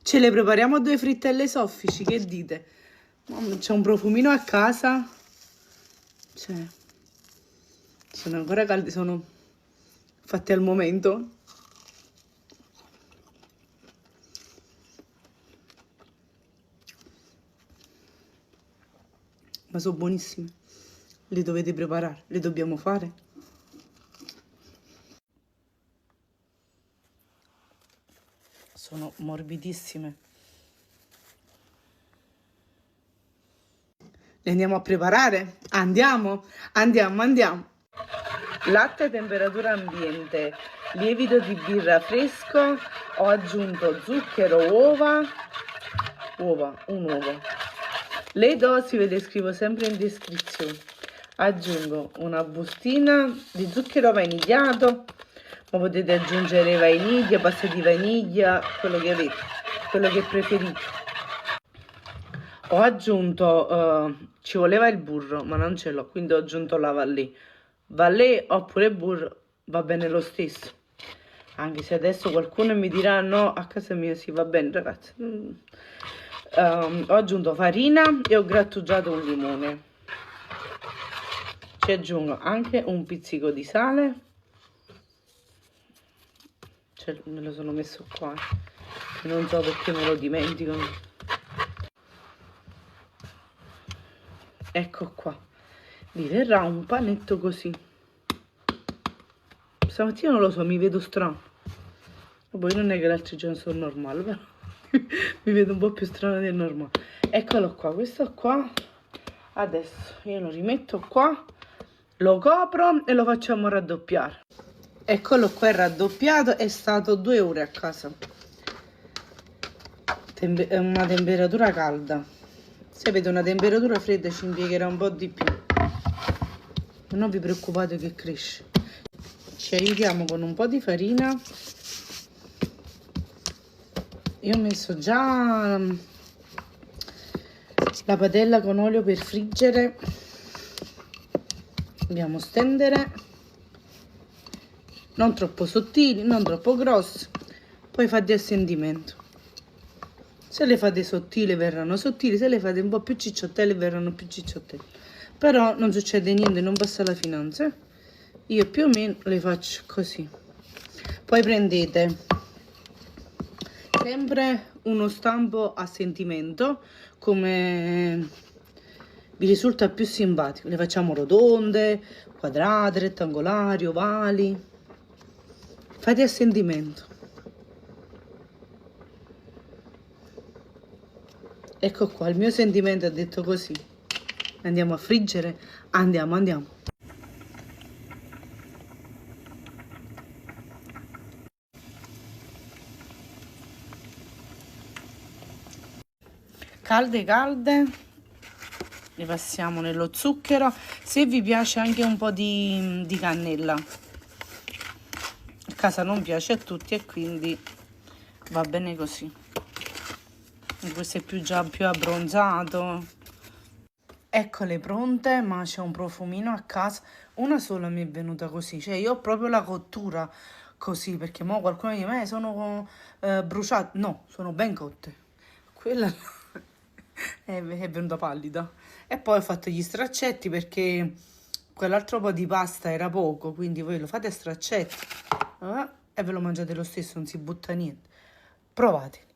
Ce le prepariamo due frittelle soffici, che dite? C'è un profumino a casa. Cioè, sono ancora caldi, sono fatti al momento. Ma sono buonissime. Le dovete preparare, le dobbiamo fare. Sono morbidissime. Le andiamo a preparare? Andiamo, andiamo, andiamo. Latte a temperatura ambiente, lievito di birra fresco, ho aggiunto zucchero, uova, un uovo. Le dosi ve le scrivo sempre in descrizione. Aggiungo una bustina di zucchero vanigliato, ma potete aggiungere vaniglia, pasta di vaniglia, quello che avete, quello che preferite. Ho aggiunto, ci voleva il burro, ma non ce l'ho, quindi ho aggiunto la Vallée. Vallée oppure burro, va bene lo stesso. Anche se adesso qualcuno mi dirà no, a casa mia sì, va bene ragazzi. Ho aggiunto farina e ho grattugiato un limone. Ci aggiungo anche un pizzico di sale. Cioè, me lo sono messo qua, non so perché me lo dimentico. Ecco qua, vi verrà un panetto così. Stamattina non lo so, mi vedo strano. Poi non è che l'altro giorno sono normale, però mi vedo un po' più strano del normale. Eccolo qua, questo qua. Adesso io lo rimetto qua, lo copro e lo facciamo raddoppiare. Eccolo qua, è raddoppiato, è stato 2 ore a casa. Una temperatura calda. Se avete una temperatura fredda ci impiegherà un po' di più. Non vi preoccupate che cresce. Ci aiutiamo con un po' di farina. Io ho messo già la padella con olio per friggere. Dobbiamo stendere, non troppo sottili, non troppo grossi, poi fate a sentimento. Se le fate sottili verranno sottili, se le fate un po' più cicciottelle verranno più cicciottelle. Però non succede niente, non passa la finanza. Io più o meno le faccio così. Poi prendete sempre uno stampo a sentimento, come vi risulta più simpatico. Le facciamo rotonde, quadrate, rettangolari, ovali. Fate a sentimento. Ecco qua, il mio sentimento ha detto così. Andiamo a friggere? Andiamo, andiamo. Calde, calde. Le passiamo nello zucchero. Se vi piace anche un po' di cannella. A casa non piace a tutti e quindi va bene così. Questo è già più abbronzato. Eccole pronte, ma c'è un profumino a casa. Una sola mi è venuta così, cioè io ho proprio la cottura così, perché mo qualcuno dice ma sono bruciate. No, sono ben cotte. Quella è venuta pallida. E poi ho fatto gli straccetti perché quell'altro po' di pasta era poco, quindi voi lo fate a straccetti e ve lo mangiate lo stesso, non si butta niente. Provate.